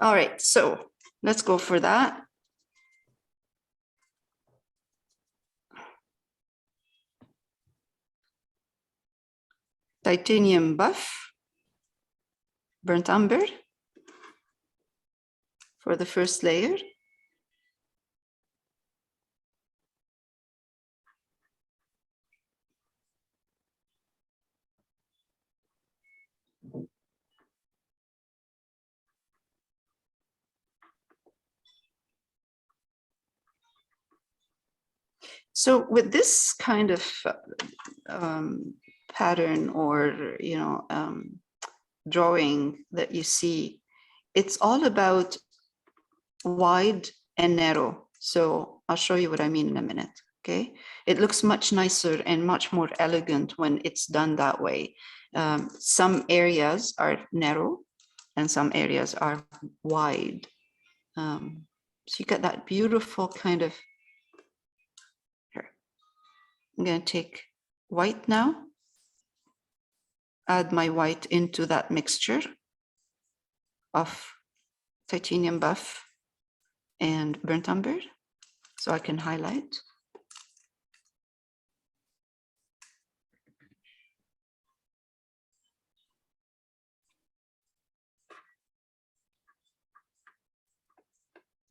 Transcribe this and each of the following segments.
All right, so let's go for that. Titanium buff, burnt umber for the first layer. So with this kind of pattern or, drawing that you see, it's all about wide and narrow. So I'll show you what I mean in a minute. Okay, it looks much nicer and much more elegant when it's done that way. Some areas are narrow and some areas are wide. So you get that beautiful kind of. Here, I'm going to take white now, add my white into that mixture of titanium buff and burnt umber, so I can highlight.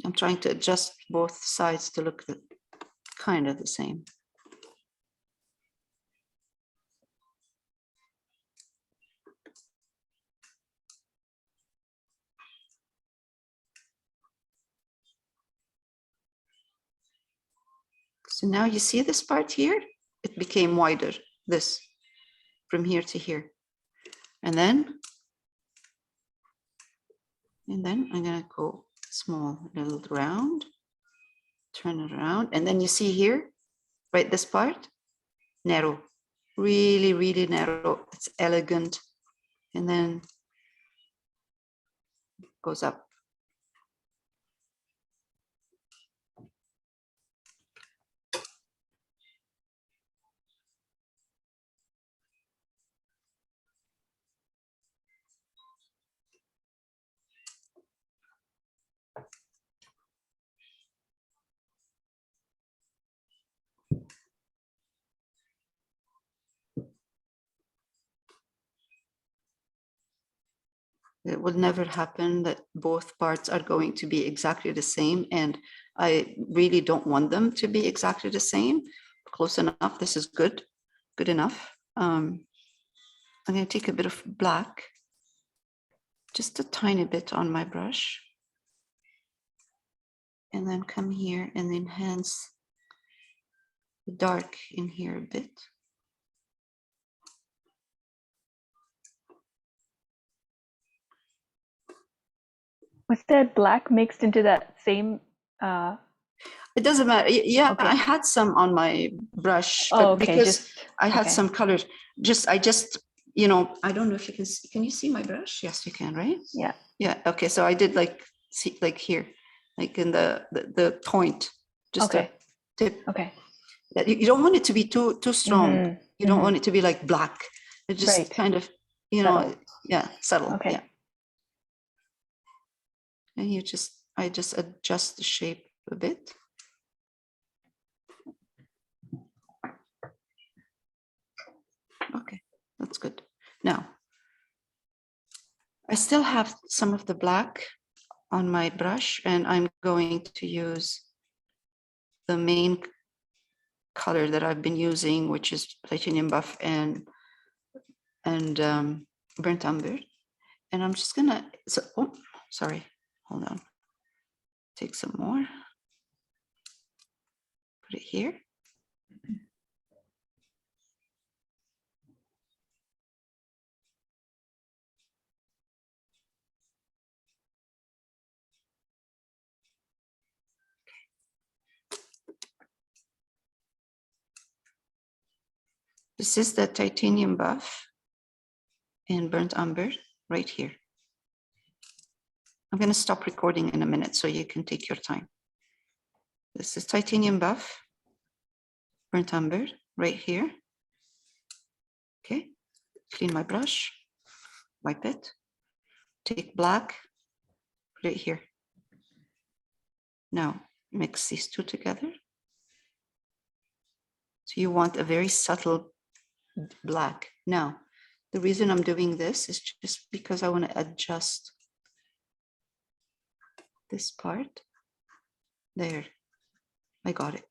I'm trying to adjust both sides to look kind of the same. So now you see this part here, it became wider, this, from here to here. And then I'm gonna go small, little round, turn it around. And then you see here, right, this part, narrow, really, really narrow. It's elegant. And then goes up. It will never happen that both parts are going to be exactly the same. And I really don't want them to be exactly the same. Close enough. This is good, good enough. I'm going to take a bit of black, just a tiny bit on my brush. And then come here and enhance the dark in here a bit. Was that black mixed into that same? It doesn't matter. Yeah, okay. I had some on my brush, but okay, because I had some colors. I just, I don't know if you can see. Can you see my brush? Yes, you can, right? Yeah. Yeah. Okay. So I did see here, like in the point, just a tip. Okay. You don't want it to be too strong. You don't want it to be like black. It just kind of, subtle. Yeah, subtle. Okay. Yeah. And I just adjust the shape a bit. Okay, that's good. Now, I still have some of the black on my brush, and I'm going to use the main color that I've been using, which is titanium buff and burnt umber. And I'm just gonna, oh, sorry, hold on. Take some more, put it here. This is the titanium buff and burnt umber right here. I'm going to stop recording in a minute so you can take your time. This is titanium buff, burnt umber right here. Okay, clean my brush, wipe it, take black, Put it here. Now mix these two together. So you want a very subtle black. Now, the reason I'm doing this is just because I want to adjust this part. There, I got it.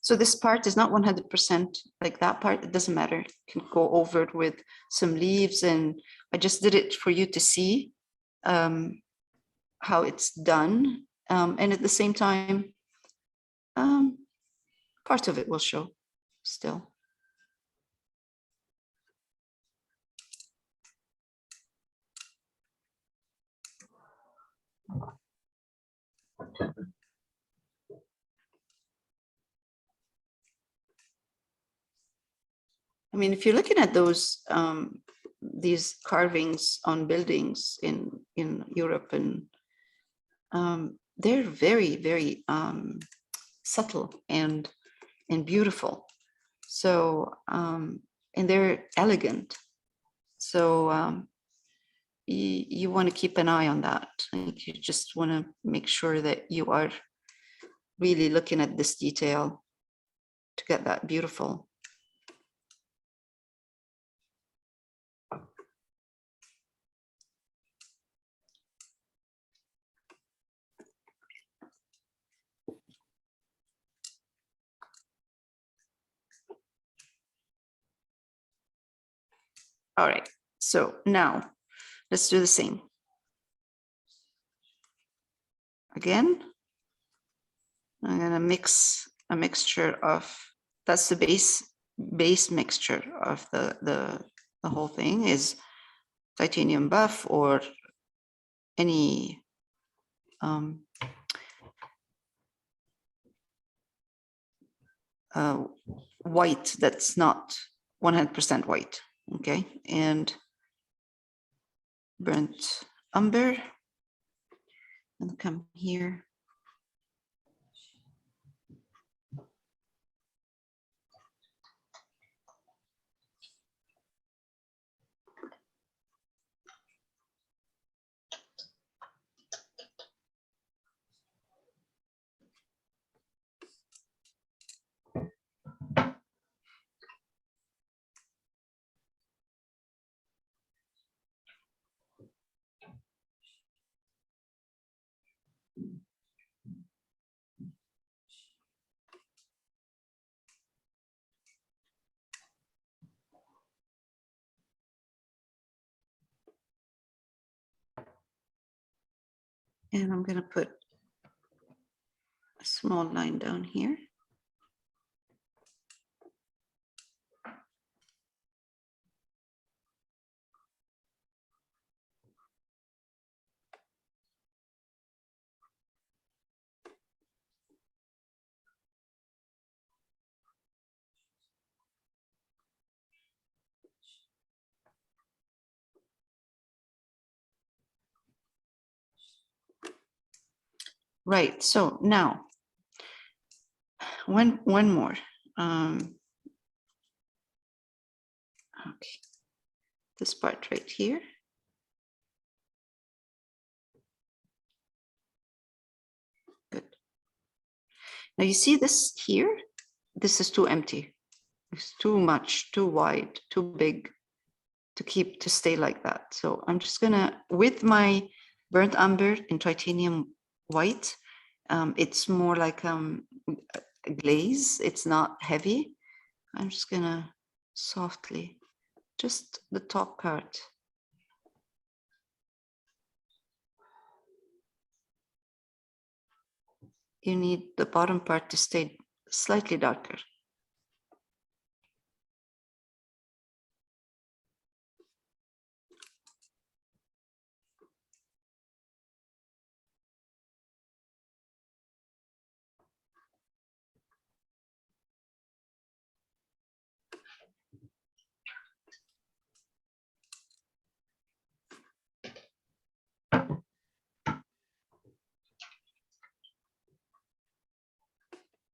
So this part is not 100% like that part. It doesn't matter. You can go over it with some leaves, and I just did it for you to see how it's done. And at the same time, part of it will show still. I mean, if you're looking at those these carvings on buildings in Europe, and they're very, very subtle and beautiful. So and they're elegant. So you want to keep an eye on that. Like, you just want to make sure that you are really looking at this detail to get that beautiful. All right, so now let's do the same. Again, I'm gonna mix a mixture of, that's the base mixture of the whole thing is titanium buff or any white that's not 100% white, okay? And burnt umber, and come here. And I'm going to put a small line down here. Right, so now, one more. Okay, this part right here. Good. Now you see this here? This is too empty. It's too much, too wide, too big to stay like that. So I'm just gonna, with my burnt umber in titanium white, it's more like a glaze. It's not heavy. I'm just gonna softly, just the top part. You need the bottom part to stay slightly darker.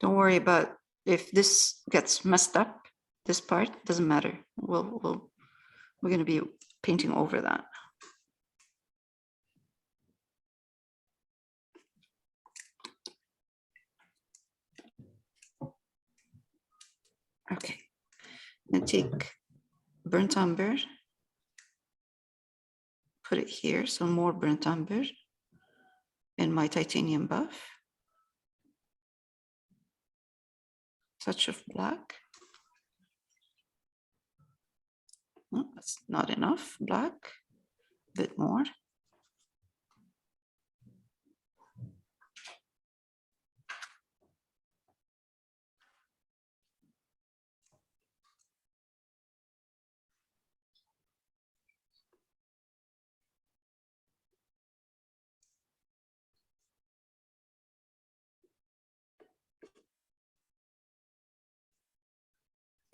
Don't worry about if this gets messed up. This part doesn't matter. We're going to be painting over that. Okay, and take burnt umber, put it here, so more burnt umber in my titanium buff, touch of black. Oh, that's not enough black, a bit more.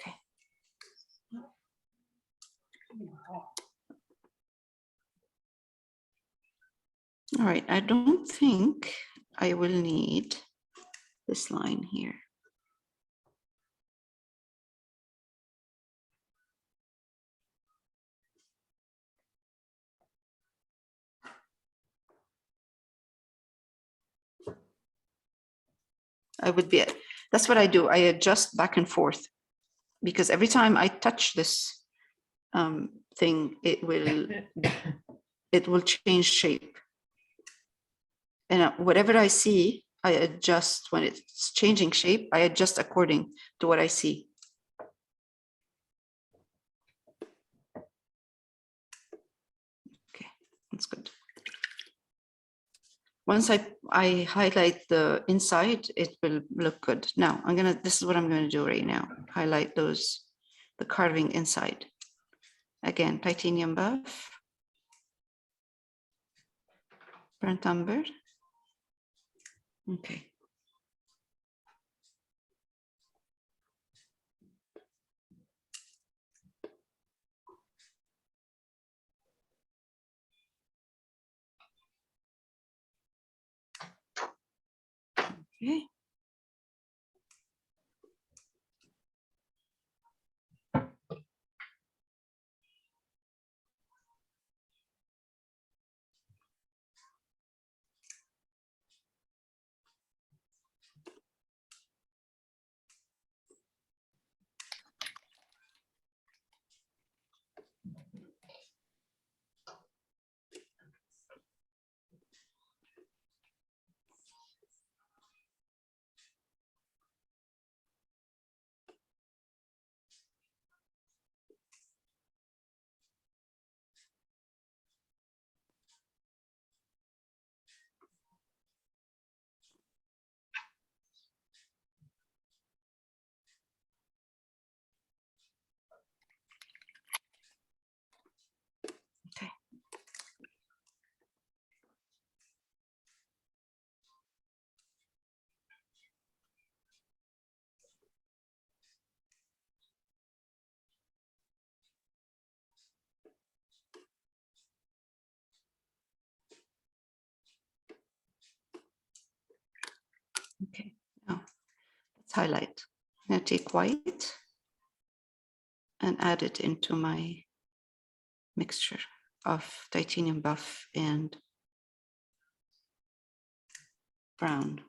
Okay. All right, I don't think I will need this line here. That's what I do. I adjust back and forth because every time I touch this thing, it will change shape. And whatever I see, I adjust. When it's changing shape, I adjust according to what I see. Okay, that's good. Once I highlight the inside, it will look good. Now this is what I'm gonna do right now. Highlight the carving inside. Again, titanium buff, burnt umber. Okay. Okay. Okay. Okay. Now let's highlight. I'm gonna take white and add it into my mixture of titanium buff and brown.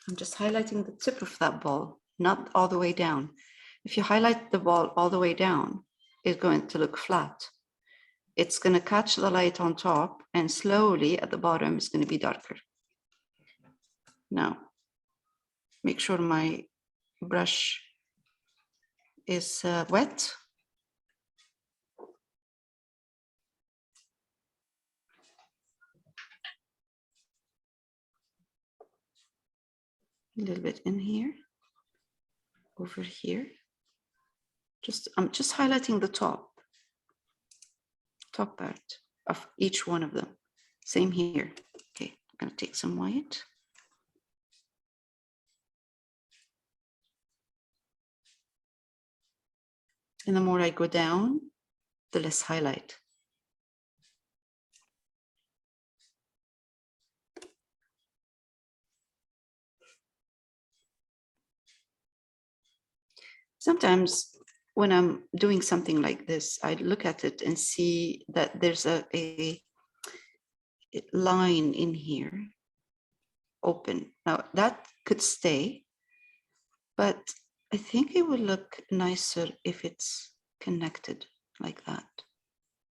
I'm just highlighting the tip of that ball, not all the way down. If you highlight the ball all the way down, it's going to look flat. It's going to catch the light on top and slowly at the bottom it's going to be darker. Now, make sure my brush is wet. A little bit in here, over here. I'm just highlighting the top part of each one of them. Same here. Okay, I'm gonna take some white. And the more I go down, the less highlight. Sometimes when I'm doing something like this, I look at it and see that there's a line in here open. Now that could stay, but I think it would look nicer if it's connected like that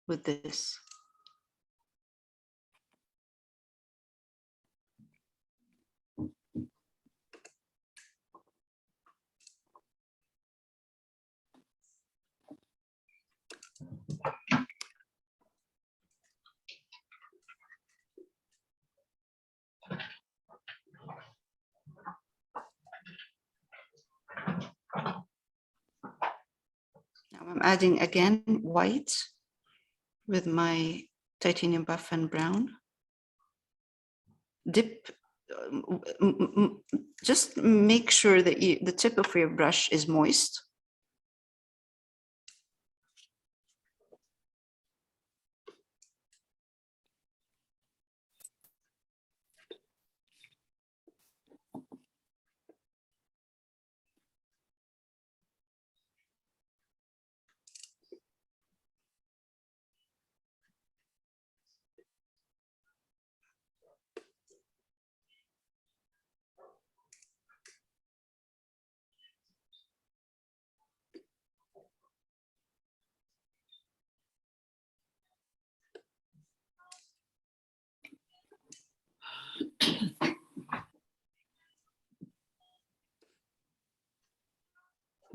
with this. Now I'm adding again white with my titanium buff and brown. Dip, just make sure that the tip of your brush is moist.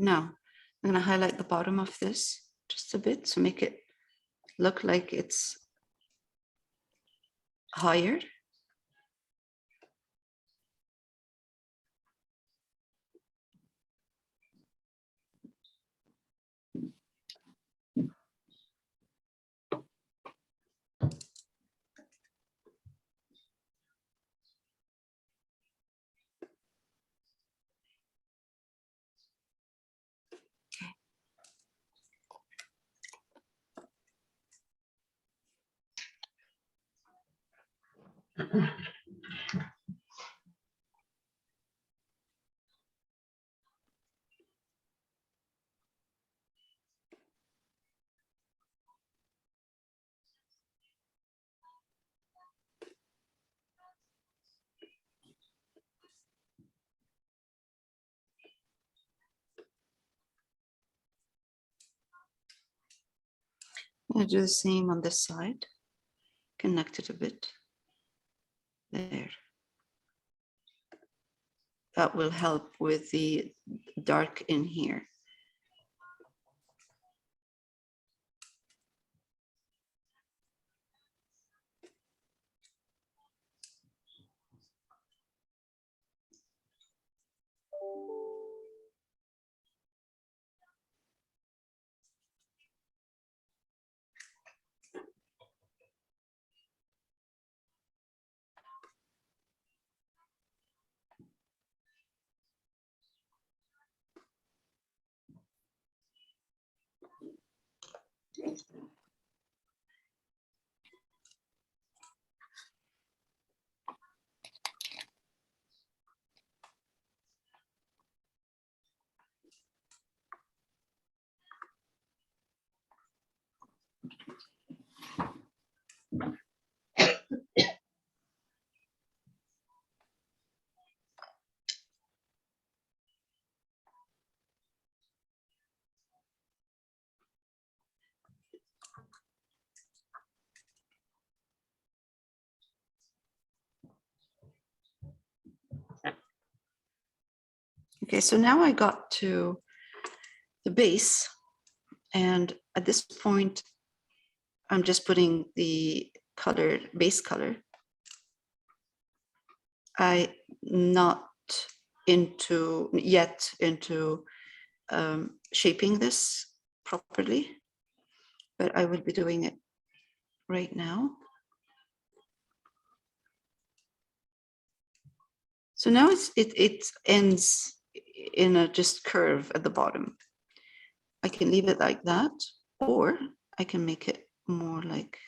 Now, I'm going to highlight the bottom of this just a bit to make it look like it's higher. I'll do the same on this side, connect it a bit. There. That will help with the dark in here. Okay, so now I got to the base, and at this point, I'm just putting the color, base color. I not yet into shaping this properly, but I will be doing it right now. So now it ends in a just curve at the bottom. I can leave it like that, or I can make it more like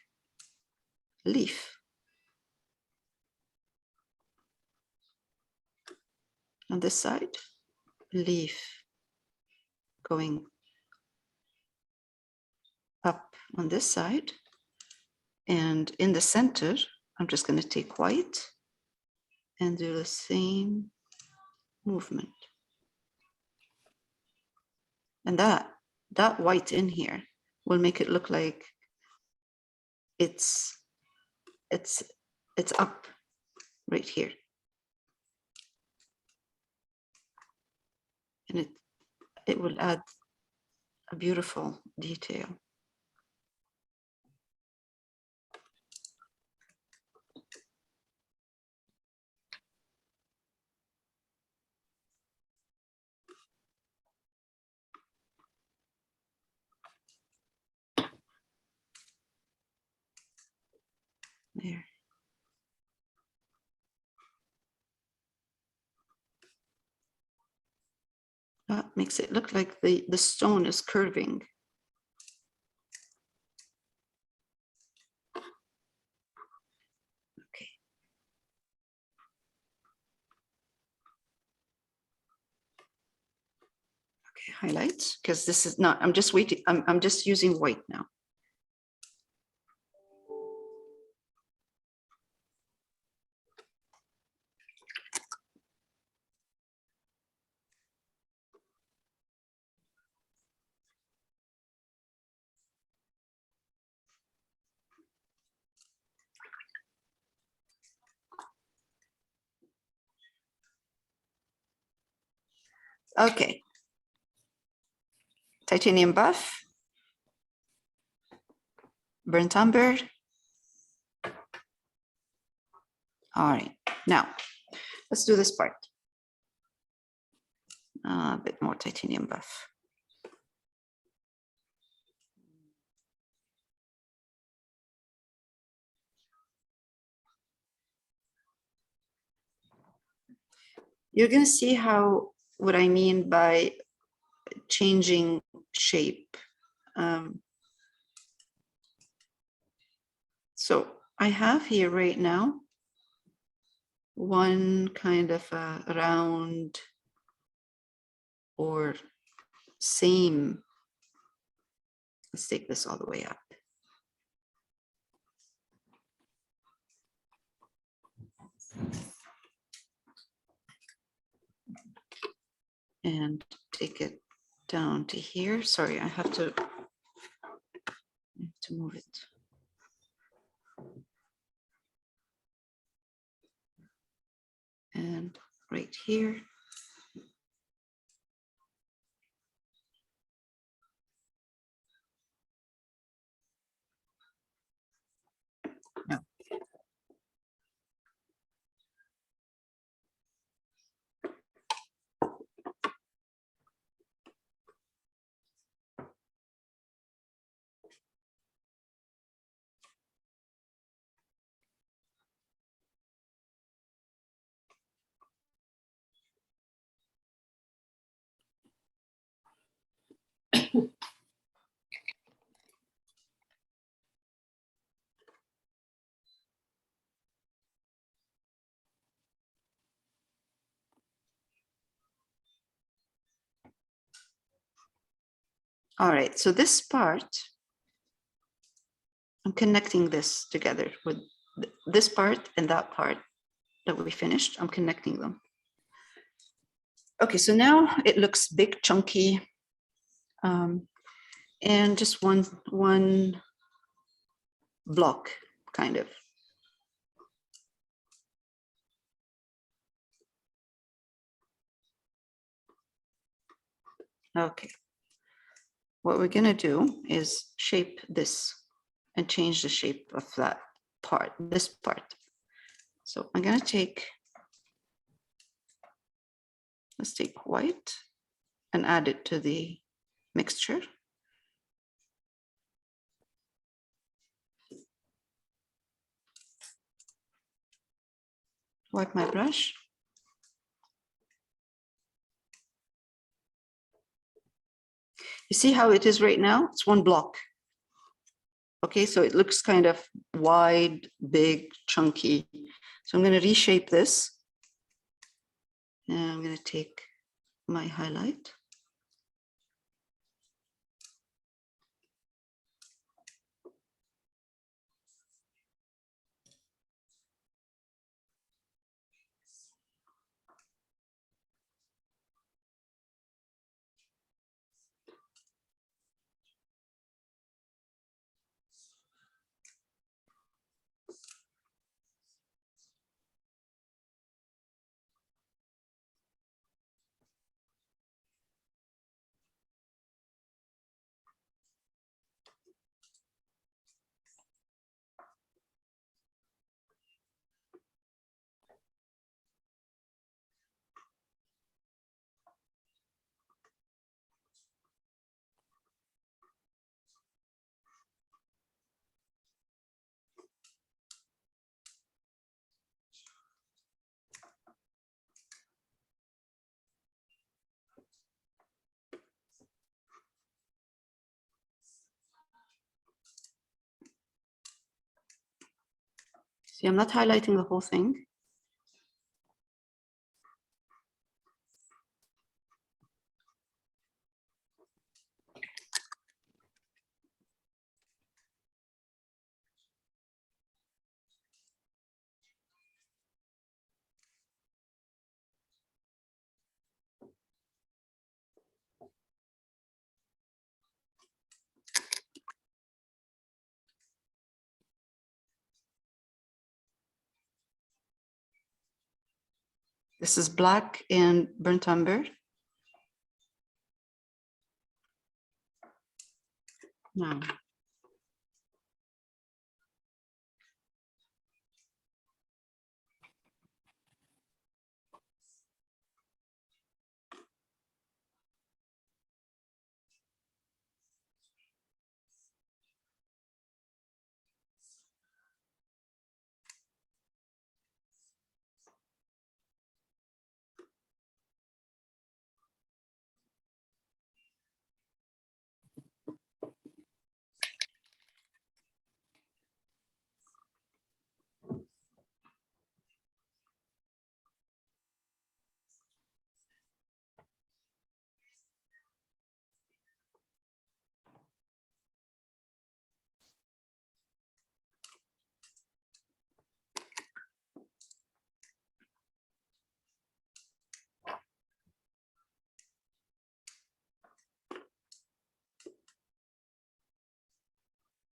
a leaf. On this side, leaf going up on this side. And in the center, I'm just going to take white and do the same movement. And that white in here will make it look like it's up right here. And it will add a beautiful detail. There. That makes it look like the stone is curving. Okay. Okay, highlight, because this is not, I'm just waiting, I'm just using white now. Okay. Titanium buff, burnt umber. All right, now let's do this part. A bit more titanium buff. You're going to see what I mean by changing shape. So I have here right now one kind of a round or same. Let's take this all the way up. And take it down to here. Sorry, I have to move it. And right here. No. All right, so this part, I'm connecting this together with this part and that part that we finished. I'm connecting them. Okay, so now it looks big, chunky, and just one block, kind of. Okay. What we're going to do is shape this and change the shape of that part, this part. So I'm going to take, let's take white and add it to the mixture. Wipe my brush. You see how it is right now? It's one block. Okay, so it looks kind of wide, big, chunky. So I'm going to reshape this. And I'm going to take my highlight. See, I'm not highlighting the whole thing. This is black and burnt umber. Now,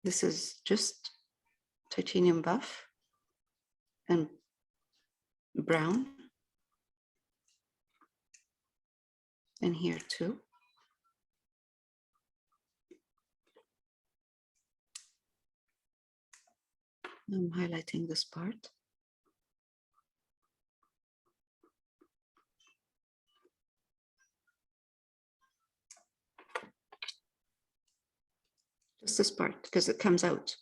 this is just titanium buff and brown. And here too. I'm highlighting this part. Just this part, because it comes out.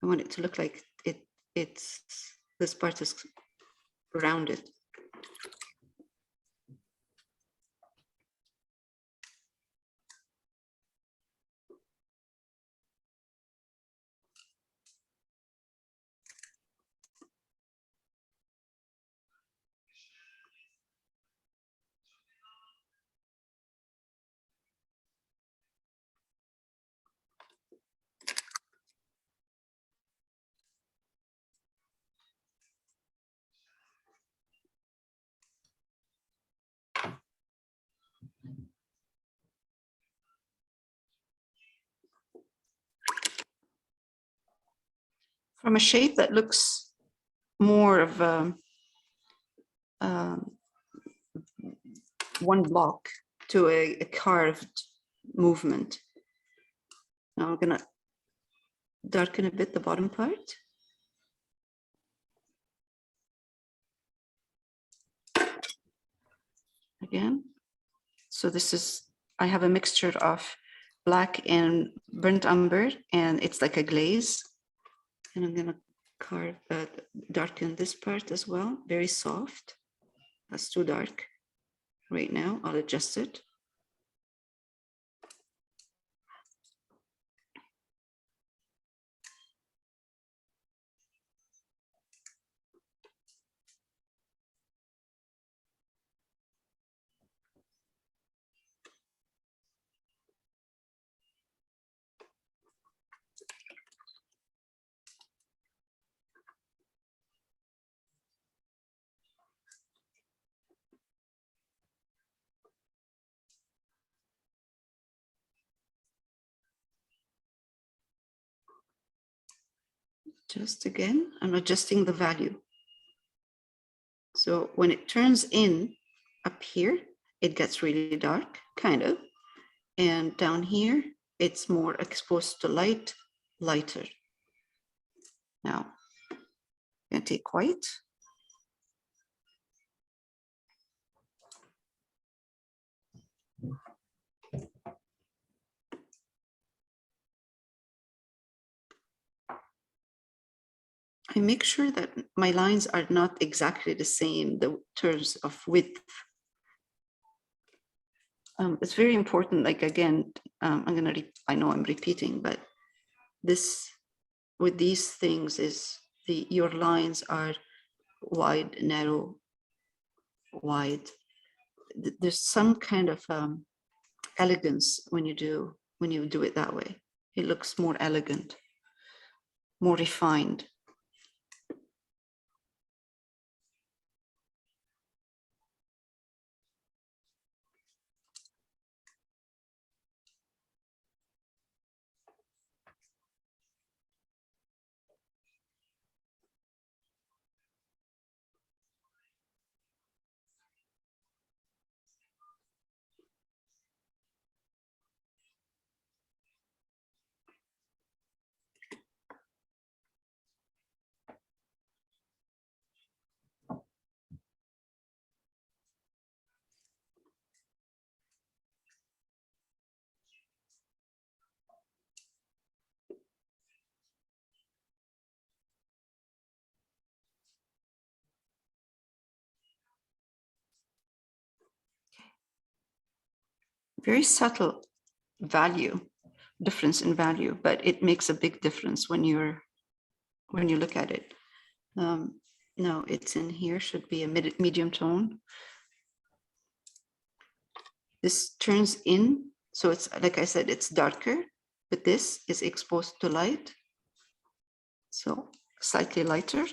I want it to look like it's this part is rounded. From a shape that looks more of one block to a carved movement. Now I'm gonna darken a bit the bottom part. Again. So this is, I have a mixture of black and burnt umber, and it's like a glaze. And I'm gonna carve, darken this part as well, very soft. That's too dark right now, I'll adjust it. Just again, I'm adjusting the value. So when it turns in up here, it gets really dark, kind of. And down here, it's more exposed to light, lighter. Now, I'm going to take white. I make sure that my lines are not exactly the same, the terms of width. It's very important, like again, I know I'm repeating, but this, with these things is your lines are wide, narrow, wide. There's some kind of elegance when you do it that way. It looks more elegant, more refined. Very subtle difference in value, but it makes a big difference when you look at it. No, it's in here, should be a medium tone. This turns in, so it's, like I said, it's darker, but this is exposed to light, so slightly lighter.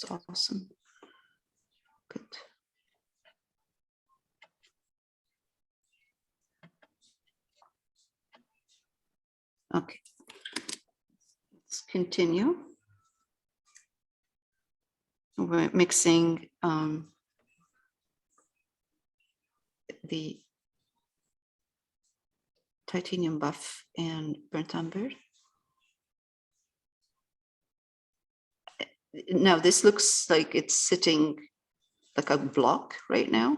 It's awesome. Good. Okay. Let's continue. We're mixing the titanium buff and burnt umber. Now this looks like it's sitting like a block right now.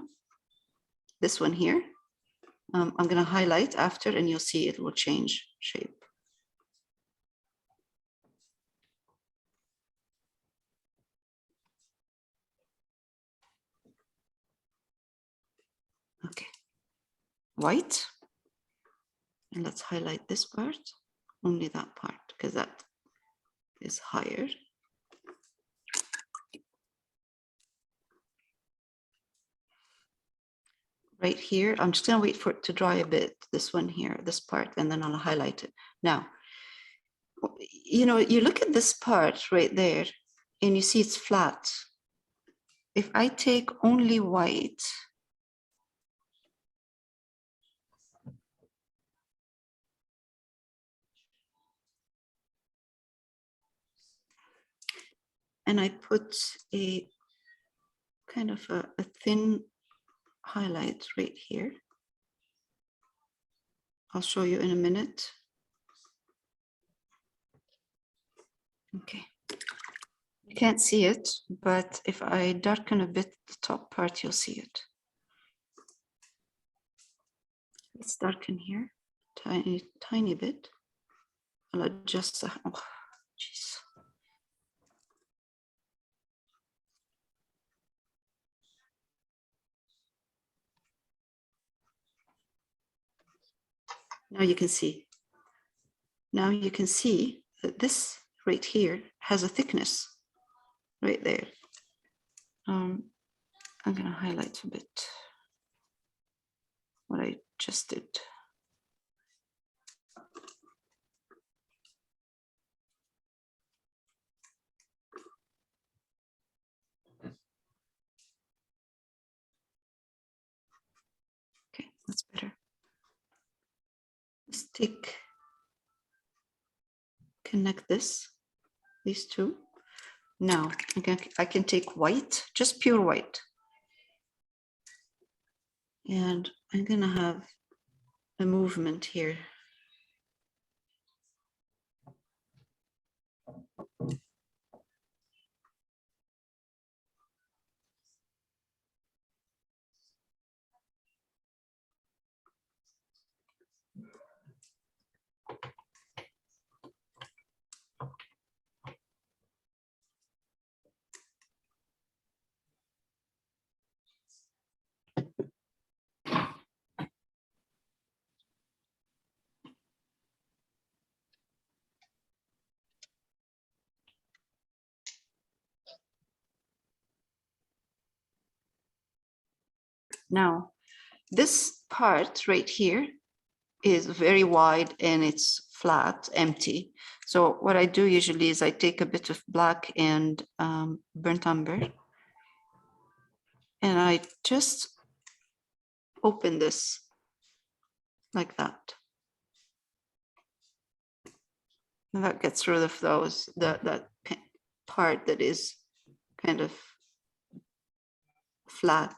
This one here. I'm going to highlight after and you'll see it will change shape. Okay, white. And let's highlight this part, only that part, because that is higher. Right here, I'm just going to wait for it to dry a bit, this one here, this part, and then I'll highlight it. Now, you know, you look at this part right there, and you see it's flat. If I take only white, and I put a kind of a thin highlight right here. I'll show you in a minute. Okay. You can't see it, but if I darken a bit the top part, you'll see it. Let's darken here, tiny bit. I'll adjust the, oh, jeez. Now you can see. Now you can see that this right here has a thickness right there. I'm going to highlight a bit what I just did. Okay, that's better. Let's connect these two. Now I can take white, just pure white. And I'm gonna have a movement here. Now, this part right here is very wide and it's flat, empty. So what I do usually is I take a bit of black and burnt umber, and I just open this like that. And that gets rid of that part that is kind of flat.